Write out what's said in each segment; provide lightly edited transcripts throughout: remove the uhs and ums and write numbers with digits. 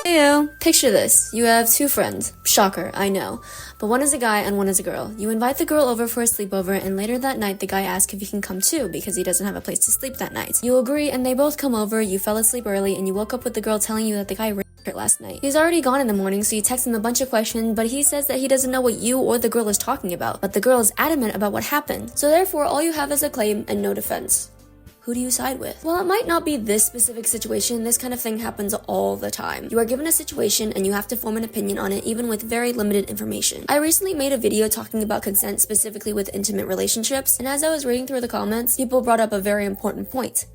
Heyo, picture this. You have two friends. Shocker, I know. But one is a guy and one is a girl. You invite the girl over for a sleepover, and later that night the guy asks if he can come too because he doesn't have a place to sleep that night. You agree and they both come over, you fell asleep early, and you woke up with the girl telling you that the guy raped her last night. He's already gone in the morning, so you text him a bunch of questions, but he says that he doesn't know what you or the girl is talking about. But the girl is adamant about what happened. So therefore all you have is a claim and no defense. Who do you side with? Well, it might not be this specific situation. This kind of thing happens all the time. You are given a situation and you have to form an opinion on it even with very limited information. I recently made a video talking about consent specifically with intimate relationships, and as I was reading through the comments, people brought up a very important point.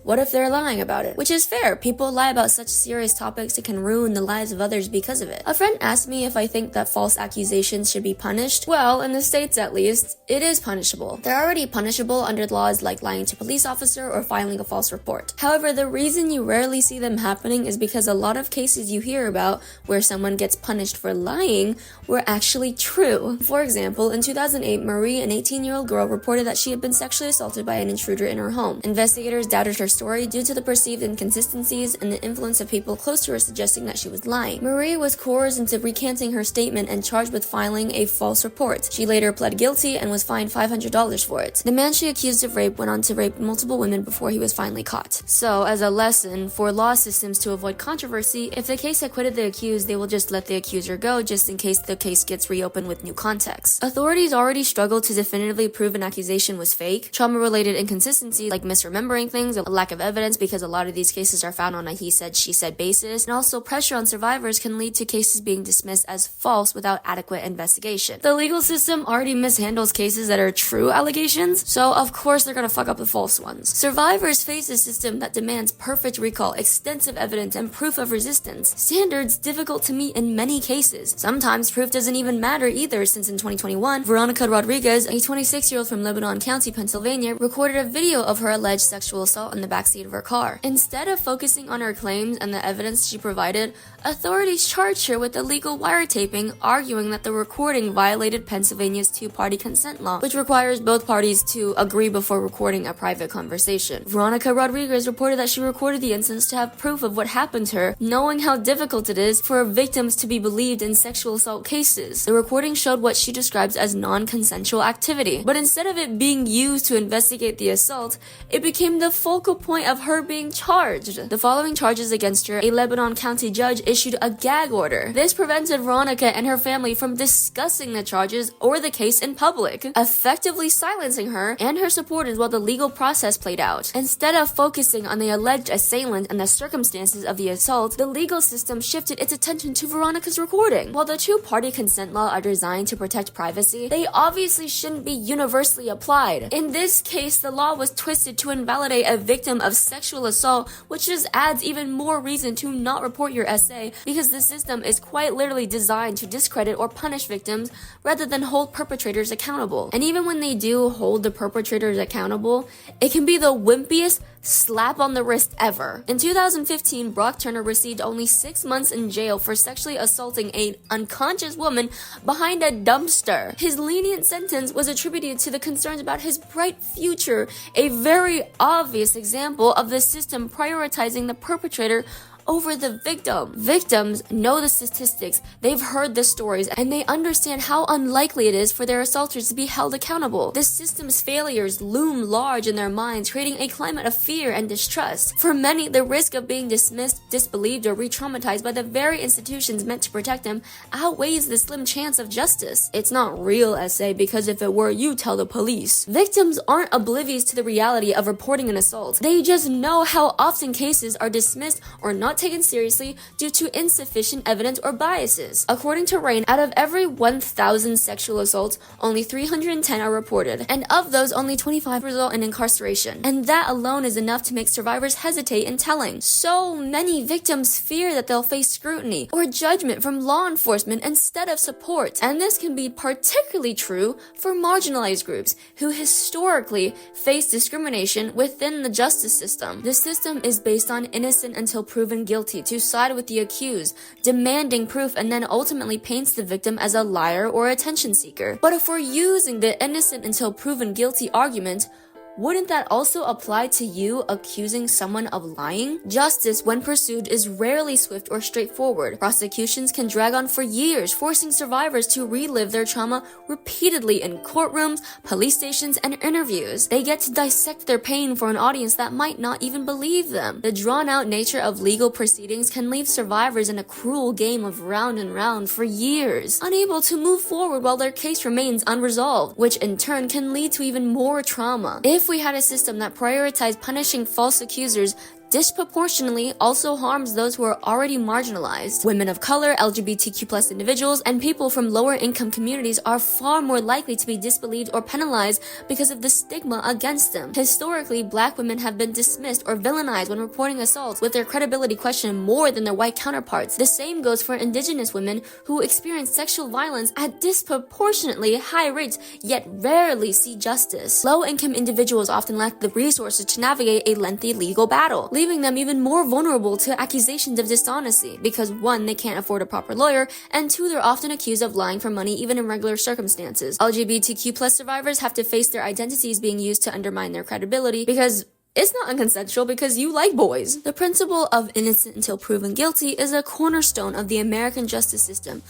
What if they're lying about it? Which is fair. People lie about such serious topics it can ruin the lives of others because of it. A friend asked me if I think that false accusations should be punished. Well, in the States at least, it is punishable. They're already punishable under laws like lying to a police officer or filing a false report. However, the reason you rarely see them happening is because a lot of cases you hear about where someone gets punished for lying were actually true. For example, in 2008, Marie, an 18-year-old girl, reported that she had been sexually assaulted by an intruder in her home. Investigators doubted her story due to the perceived inconsistencies and the influence of people close to her suggesting that she was lying. Marie was coerced into recanting her statement and charged with filing a false report. She later pled guilty and was fined $500 for it. The man she accused of rape went on to rape multiple women before he was finally caught. So, as a lesson for law systems to avoid controversy, if the case acquitted the accused, they will just let the accuser go just in case the case gets reopened with new context. Authorities already struggle to definitively prove an accusation was fake. Trauma-related inconsistencies like misremembering things, a lack of evidence because a lot of these cases are found on a he said, she said basis, and also pressure on survivors can lead to cases being dismissed as false without adequate investigation. The legal system already mishandles cases that are true allegations, so of course they're gonna fuck up the false ones. Survivors face a system that demands perfect recall, extensive evidence, and proof of resistance, standards difficult to meet in many cases. Sometimes proof doesn't even matter either, since in 2021, Veronica Rodriguez, a 26-year-old from Lebanon County, Pennsylvania, recorded a video of her alleged sexual assault in the backseat of her car. Instead of focusing on her claims and the evidence she provided, authorities charged her with illegal wiretapping, arguing that the recording violated Pennsylvania's two-party consent law, which requires both parties to agree before recording a private conversation. Veronica Rodriguez reported that she recorded the incidents to have proof of what happened to her, knowing how difficult it is for victims to be believed in sexual assault cases. The recording showed what she describes as non-consensual activity, but instead of it being used to investigate the assault, it became the focal point of her being charged. The following charges against her, a Lebanon County judge issued a gag order. This prevented Veronica and her family from discussing the charges or the case in public, effectively silencing her and her supporters while the legal process played out. Instead of focusing on the alleged assailant and the circumstances of the assault, the legal system shifted its attention to Veronica's recording. While the two-party consent law are designed to protect privacy, they obviously shouldn't be universally applied. In this case, the law was twisted to invalidate a victim of sexual assault, which just adds even more reason to not report your essay, because the system is quite literally designed to discredit or punish victims rather than hold perpetrators accountable. And even when they do hold the perpetrators accountable, it can be the wimpiest slap on the wrist ever. In 2015, Brock Turner received only 6 months in jail for sexually assaulting an unconscious woman behind a dumpster. His lenient sentence was attributed to the concerns about his bright future, a very obvious example of the system prioritizing the perpetrator over the victim. Victims know the statistics, they've heard the stories, and they understand how unlikely it is for their assaulters to be held accountable. The system's failures loom large in their minds, creating a climate of fear and distrust. For many, the risk of being dismissed, disbelieved, or re-traumatized by the very institutions meant to protect them outweighs the slim chance of justice. It's not real essay because if it were, you tell the police. Victims aren't oblivious to the reality of reporting an assault. They just know how often cases are dismissed or not taken seriously due to insufficient evidence or biases. According to Rain, out of every 1,000 sexual assaults, only 310 are reported, and of those, only 25 result in incarceration. And that alone is enough to make survivors hesitate in telling. So many victims fear that they'll face scrutiny or judgment from law enforcement instead of support. And this can be particularly true for marginalized groups who historically face discrimination within the justice system. The system is based on innocent until proven guilty to side with the accused, demanding proof, and then ultimately paints the victim as a liar or attention seeker. But if we're using the innocent until proven guilty argument, Wouldn't that also apply to you accusing someone of lying? Justice, when pursued, is rarely swift or straightforward. Prosecutions can drag on for years, forcing survivors to relive their trauma repeatedly in courtrooms, police stations, and interviews. They get to dissect their pain for an audience that might not even believe them. The drawn-out nature of legal proceedings can leave survivors in a cruel game of round and round for years, unable to move forward while their case remains unresolved, which in turn can lead to even more trauma. If we had a system that prioritized punishing false accusers, disproportionately also harms those who are already marginalized. Women of color, LGBTQ+ individuals, and people from lower income communities are far more likely to be disbelieved or penalized because of the stigma against them. Historically, black women have been dismissed or villainized when reporting assaults, with their credibility questioned more than their white counterparts. The same goes for indigenous women who experience sexual violence at disproportionately high rates, yet rarely see justice. Low-income individuals often lack the resources to navigate a lengthy legal battle, leaving them even more vulnerable to accusations of dishonesty because 1, they can't afford a proper lawyer, and 2, they're often accused of lying for money even in regular circumstances. LGBTQ+ survivors have to face their identities being used to undermine their credibility because it's not unconsensual because you like boys. The principle of innocent until proven guilty is a cornerstone of the American justice system.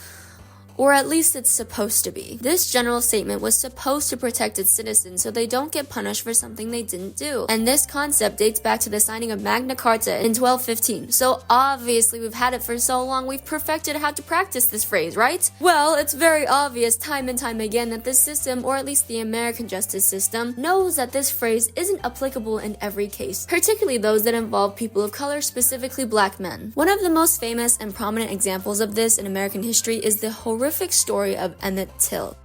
Or at least it's supposed to be. This general statement was supposed to protect its citizens so they don't get punished for something they didn't do. And this concept dates back to the signing of Magna Carta in 1215. So obviously we've had it for so long, we've perfected how to practice this phrase, right? Well, it's very obvious time and time again that this system, or at least the American justice system, knows that this phrase isn't applicable in every case, particularly those that involve people of color, specifically black men. One of the most famous and prominent examples of this in American history is the horrific story of Emmett Till.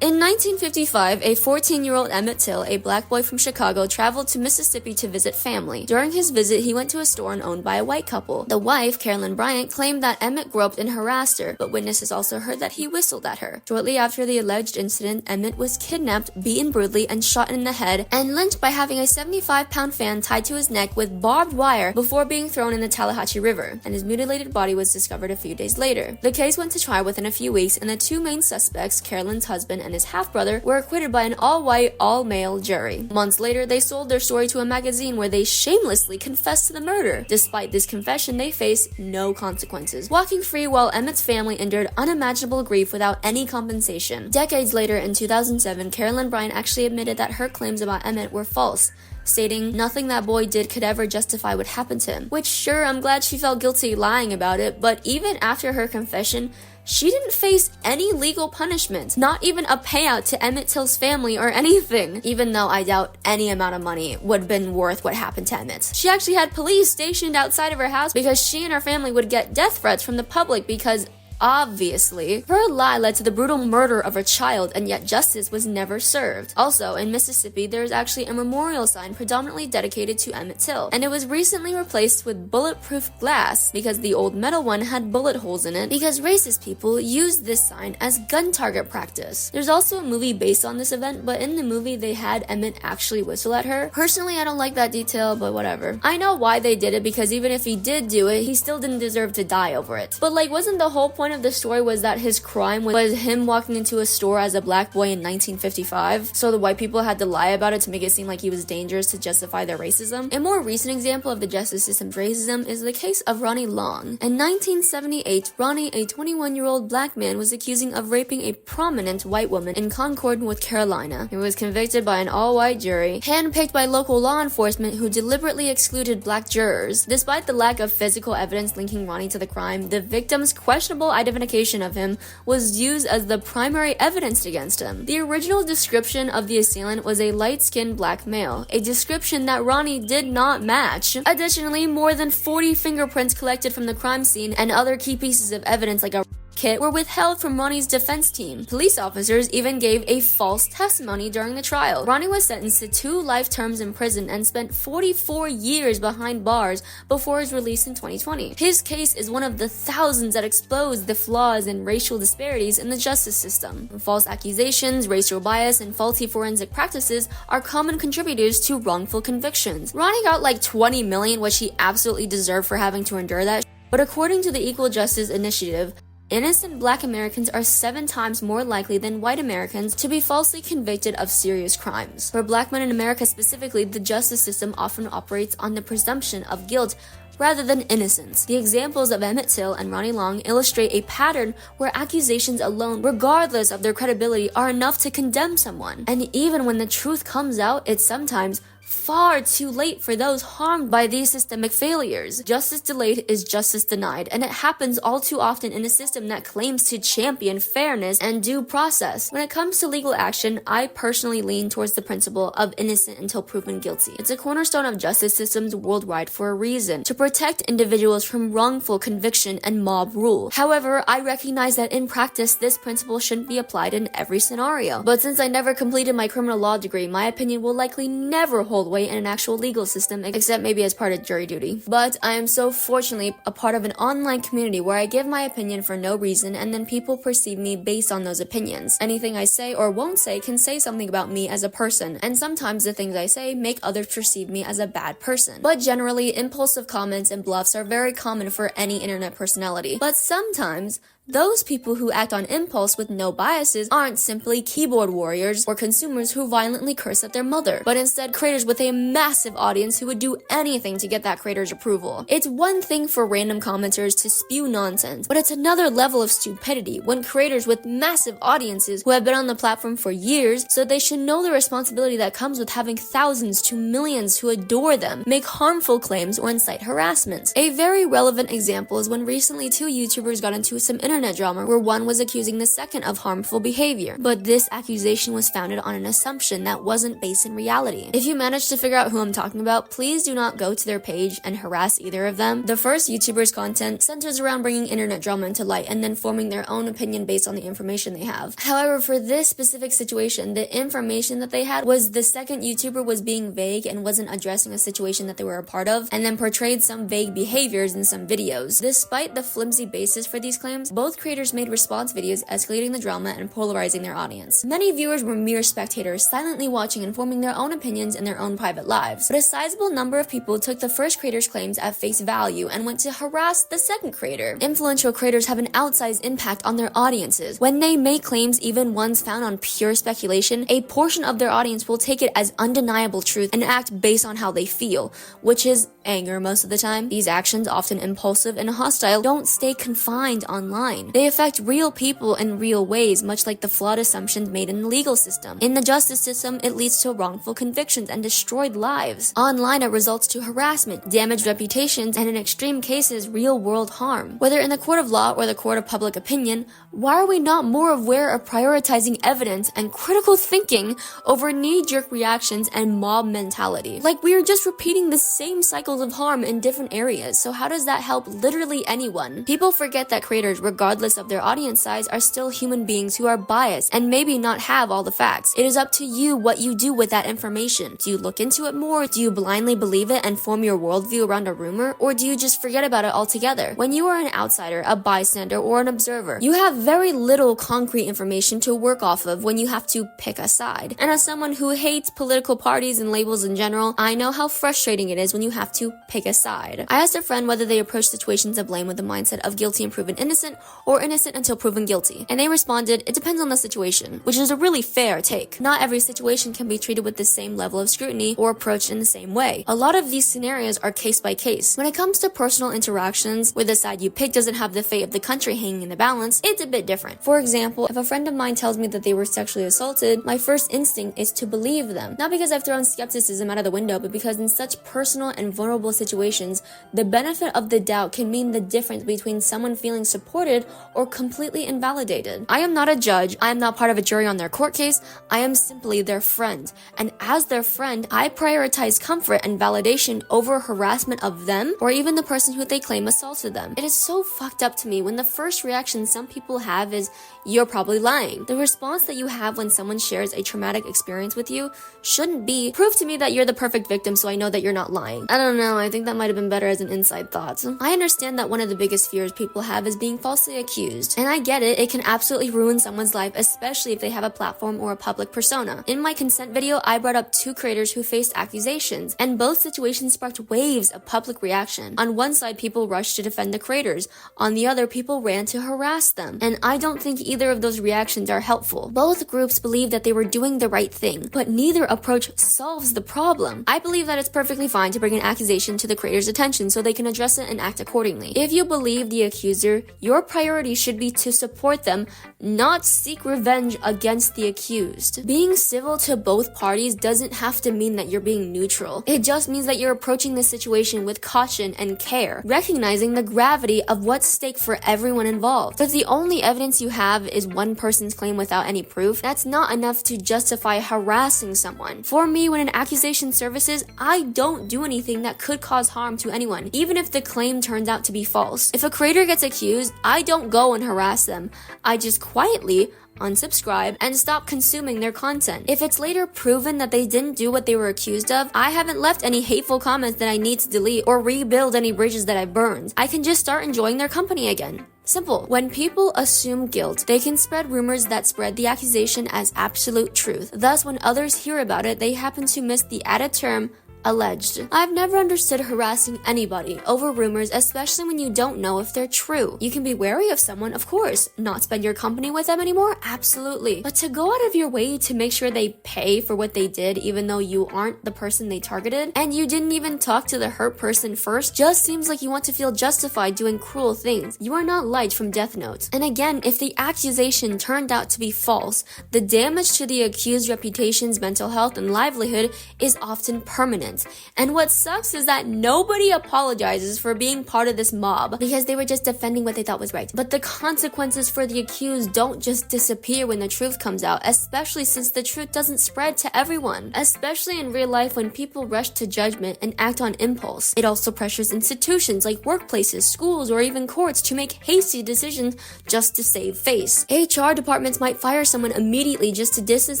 In 1955, a 14-year-old Emmett Till, a black boy from Chicago, traveled to Mississippi to visit family. During his visit, he went to a store owned by a white couple. The wife, Carolyn Bryant, claimed that Emmett groped and harassed her, but witnesses also heard that he whistled at her. Shortly after the alleged incident, Emmett was kidnapped, beaten brutally, and shot in the head, and lynched by having a 75-pound fan tied to his neck with barbed wire before being thrown in the Tallahatchie River, and his mutilated body was discovered a few days later. The case went to trial within a few weeks, and the 2 main suspects, Carolyn's husband and his half-brother, were acquitted by an all-white, all-male jury. Months later, they sold their story to a magazine where they shamelessly confessed to the murder. Despite this confession, they faced no consequences, walking free while Emmett's family endured unimaginable grief without any compensation. Decades later, in 2007, Carolyn Bryant actually admitted that her claims about Emmett were false, stating nothing that boy did could ever justify what happened to him. Which, sure, I'm glad she felt guilty lying about it, but even after her confession, she didn't face any legal punishment, not even a payout to Emmett Till's family or anything, even though I doubt any amount of money would have been worth what happened to Emmett. She actually had police stationed outside of her house because she and her family would get death threats from the public because obviously, her lie led to the brutal murder of a child, and yet justice was never served. Also, in Mississippi, there is actually a memorial sign predominantly dedicated to Emmett Till, and it was recently replaced with bulletproof glass because the old metal one had bullet holes in it because racist people used this sign as gun target practice. There's also a movie based on this event, but in the movie they had Emmett actually whistle at her. Personally, I don't like that detail, but whatever. I know why they did it because even if he did do it, he still didn't deserve to die over it. But like, wasn't the whole point of the story was that his crime was him walking into a store as a black boy in 1955, so the white people had to lie about it to make it seem like he was dangerous to justify their racism? A more recent example of the justice system's racism is the case of Ronnie Long. In 1978, Ronnie, a 21-year-old black man, was accusing of raping a prominent white woman in Concord, North Carolina. He was convicted by an all-white jury, handpicked by local law enforcement who deliberately excluded black jurors. Despite the lack of physical evidence linking Ronnie to the crime, the victim's questionable identification of him was used as the primary evidence against him. The original description of the assailant was a light-skinned black male, a description that Ronnie did not match. Additionally, more than 40 fingerprints collected from the crime scene and other key pieces of evidence like a kit were withheld from Ronnie's defense team. Police officers even gave a false testimony during the trial. Ronnie was sentenced to 2 life terms in prison and spent 44 years behind bars before his release in 2020. His case is one of the thousands that expose the flaws and racial disparities in the justice system. False accusations, racial bias, and faulty forensic practices are common contributors to wrongful convictions. Ronnie got like 20 million, which he absolutely deserved for having to endure that. But according to the Equal Justice Initiative, innocent black Americans are 7 times more likely than white Americans to be falsely convicted of serious crimes. For black men in America specifically, the justice system often operates on the presumption of guilt rather than innocence. The examples of Emmett Till and Ronnie Long illustrate a pattern where accusations alone, regardless of their credibility, are enough to condemn someone. And even when the truth comes out, it's sometimes far too late for those harmed by these systemic failures. Justice delayed is justice denied, and it happens all too often in a system that claims to champion fairness and due process. When it comes to legal action, I personally lean towards the principle of innocent until proven guilty. It's a cornerstone of justice systems worldwide for a reason, to protect individuals from wrongful conviction and mob rule. However, I recognize that in practice, this principle shouldn't be applied in every scenario. But since I never completed my criminal law degree, my opinion will likely never hold weight in an actual legal system, except maybe as part of jury duty. But I am so fortunately a part of an online community where I give my opinion for no reason, and then people perceive me based on those opinions. Anything I say or won't say can say something about me as a person, and sometimes the things I say make others perceive me as a bad person. But generally, impulsive comments and bluffs are very common for any internet personality. But sometimes, those people who act on impulse with no biases aren't simply keyboard warriors or consumers who violently curse at their mother, but instead creators with a massive audience who would do anything to get that creator's approval. It's one thing for random commenters to spew nonsense, but it's another level of stupidity when creators with massive audiences who have been on the platform for years, so they should know the responsibility that comes with having thousands to millions who adore them, make harmful claims or incite harassment. A very relevant example is when recently 2 YouTubers got into some internet drama where one was accusing the second of harmful behavior, but this accusation was founded on an assumption that wasn't based in reality. If you manage to figure out who I'm talking about, please do not go to their page and harass either of them. The first YouTuber's content centers around bringing internet drama into light and then forming their own opinion based on the information they have. However, for this specific situation, the information that they had was the second YouTuber was being vague and wasn't addressing a situation that they were a part of, and then portrayed some vague behaviors in some videos. Despite the flimsy basis for these claims, both creators made response videos escalating the drama and polarizing their audience. Many viewers were mere spectators, silently watching and forming their own opinions in their own private lives. But a sizable number of people took the first creator's claims at face value and went to harass the second creator. Influential creators have an outsized impact on their audiences. When they make claims, even ones found on pure speculation, a portion of their audience will take it as undeniable truth and act based on how they feel, which is anger most of the time. These actions, often impulsive and hostile, don't stay confined online. They affect real people in real ways, much like the flawed assumptions made in the legal system. In the justice system, it leads to wrongful convictions and destroyed lives. Online, it results to harassment, damaged reputations, and in extreme cases, real-world harm. Whether in the court of law or the court of public opinion, why are we not more aware of prioritizing evidence and critical thinking over knee-jerk reactions and mob mentality? Like, we are just repeating the same cycles of harm in different areas, so how does that help literally anyone? People forget that creators, regardless of their audience size, are still human beings who are biased and maybe not have all the facts. It is up to you what you do with that information. Do you look into it more? Do you blindly believe it and form your worldview around a rumor? Or do you just forget about it altogether? When you are an outsider, a bystander, or an observer, you have very little concrete information to work off of when you have to pick a side. And as someone who hates political parties and labels in general, I know how frustrating it is when you have to pick a side. I asked a friend whether they approach situations of blame with the mindset of guilty and proven innocent, or innocent until proven guilty. And they responded, it depends on the situation, which is a really fair take. Not every situation can be treated with the same level of scrutiny or approached in the same way. A lot of these scenarios are case by case. When it comes to personal interactions, where the side you pick doesn't have the fate of the country hanging in the balance, it's a bit different. For example, if a friend of mine tells me that they were sexually assaulted, my first instinct is to believe them. Not because I've thrown skepticism out of the window, but because in such personal and vulnerable situations, the benefit of the doubt can mean the difference between someone feeling supported or completely invalidated. I am not a judge. I am not part of a jury on their court case. I am simply their friend. And as their friend, I prioritize comfort and validation over harassment of them or even the person who they claim assaulted them. It is so fucked up to me when the first reaction some people have is, you're probably lying. The response that you have when someone shares a traumatic experience with you shouldn't be, prove to me that you're the perfect victim so I know that you're not lying. I don't know, I think that might have been better as an inside thought. I understand that one of the biggest fears people have is being falsely accused. And I get it can absolutely ruin someone's life, especially if they have a platform or a public persona. In my consent video, I brought up 2 creators who faced accusations, and both situations sparked waves of public reaction. On one side, people rushed to defend the creators. On the other, people ran to harass them. And I don't think either of those reactions are helpful. Both groups believe that they were doing the right thing, but neither approach solves the problem. I believe that it's perfectly fine to bring an accusation to the creator's attention so they can address it and act accordingly. If you believe the accuser, your priority should be to support them, not seek revenge against the accused. Being civil to both parties doesn't have to mean that you're being neutral. It just means that you're approaching the situation with caution and care, recognizing the gravity of what's at stake for everyone involved. If the only evidence you have is one person's claim without any proof, that's not enough to justify harassing someone. For me, when an accusation surfaces, I don't do anything that could cause harm to anyone, even if the claim turns out to be false. If a creator gets accused, I don't go and harass them. I just quietly unsubscribe and stop consuming their content. If it's later proven that they didn't do what they were accused of, I haven't left any hateful comments that I need to delete or rebuild any bridges that I burned. I can just start enjoying their company again. Simple. When people assume guilt, they can spread rumors that spread the accusation as absolute truth. Thus, when others hear about it, they happen to miss the added term alleged. I've never understood harassing anybody over rumors, especially when you don't know if they're true. You can be wary of someone, of course. Not spend your company with them anymore? Absolutely. But to go out of your way to make sure they pay for what they did, even though you aren't the person they targeted, and you didn't even talk to the hurt person first, just seems like you want to feel justified doing cruel things. You are not Light from Death Note. And again, if the accusation turned out to be false, the damage to the accused's reputation's mental health and livelihood is often permanent. And what sucks is that nobody apologizes for being part of this mob because they were just defending what they thought was right. But the consequences for the accused don't just disappear when the truth comes out, especially since the truth doesn't spread to everyone. Especially in real life when people rush to judgment and act on impulse. It also pressures institutions like workplaces, schools, or even courts to make hasty decisions just to save face. HR departments might fire someone immediately just to distance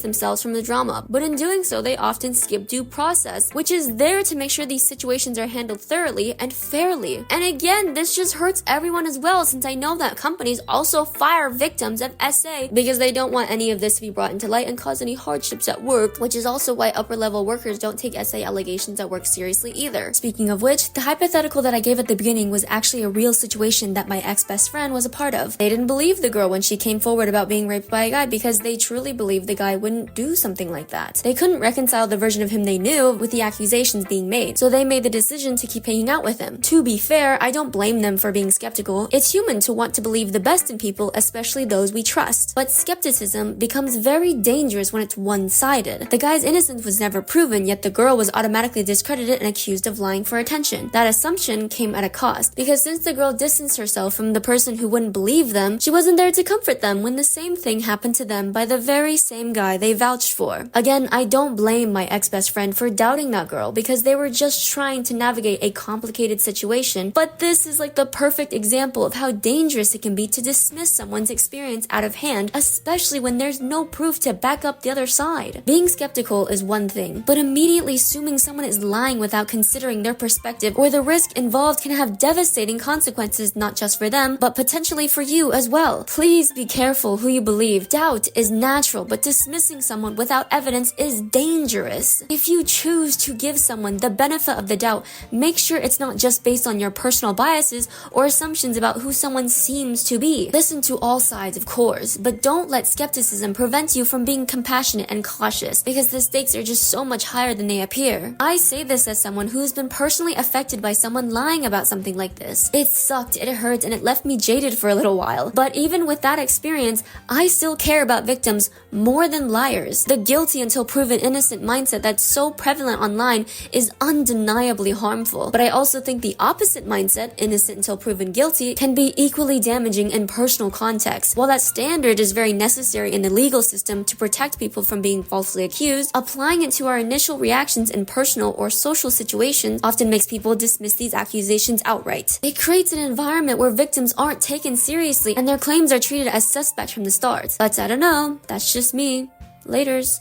themselves from the drama, but in doing so, they often skip due process, which is there to make sure these situations are handled thoroughly and fairly. And again, this just hurts everyone as well, since I know that companies also fire victims of SA because they don't want any of this to be brought into light and cause any hardships at work, which is also why upper level workers don't take SA allegations at work seriously either. Speaking of which, the hypothetical that I gave at the beginning was actually a real situation that my ex-best friend was a part of. They didn't believe the girl when she came forward about being raped by a guy because they truly believed the guy wouldn't do something like that. They couldn't reconcile the version of him they knew with the accusations being made, so they made the decision to keep hanging out with him. To be fair, I don't blame them for being skeptical. It's human to want to believe the best in people, especially those we trust. But skepticism becomes very dangerous when it's one-sided. The guy's innocence was never proven, yet the girl was automatically discredited and accused of lying for attention. That assumption came at a cost, because since the girl distanced herself from the person who wouldn't believe them, she wasn't there to comfort them when the same thing happened to them by the very same guy they vouched for. Again, I don't blame my ex-best friend for doubting that girl, because they were just trying to navigate a complicated situation, but this is like the perfect example of how dangerous it can be to dismiss someone's experience out of hand, especially when there's no proof to back up the other side. Being skeptical is one thing, but immediately assuming someone is lying without considering their perspective or the risk involved can have devastating consequences not just for them, but potentially for you as well. Please be careful who you believe. Doubt is natural, but dismissing someone without evidence is dangerous. If you choose to give someone the benefit of the doubt, make sure it's not just based on your personal biases or assumptions about who someone seems to be. Listen to all sides, of course, but don't let skepticism prevent you from being compassionate and cautious, because the stakes are just so much higher than they appear. I say this as someone who's been personally affected by someone lying about something like this. It sucked, it hurt, and it left me jaded for a little while. But even with that experience, I still care about victims more than liars. The guilty until proven innocent mindset that's so prevalent online is undeniably harmful, but I also think the opposite mindset, innocent until proven guilty, can be equally damaging in personal context. While that standard is very necessary in the legal system to protect people from being falsely accused, applying it to our initial reactions in personal or social situations often makes people dismiss these accusations outright. It creates an environment where victims aren't taken seriously and their claims are treated as suspect from the start. But I don't know, that's just me. Laters.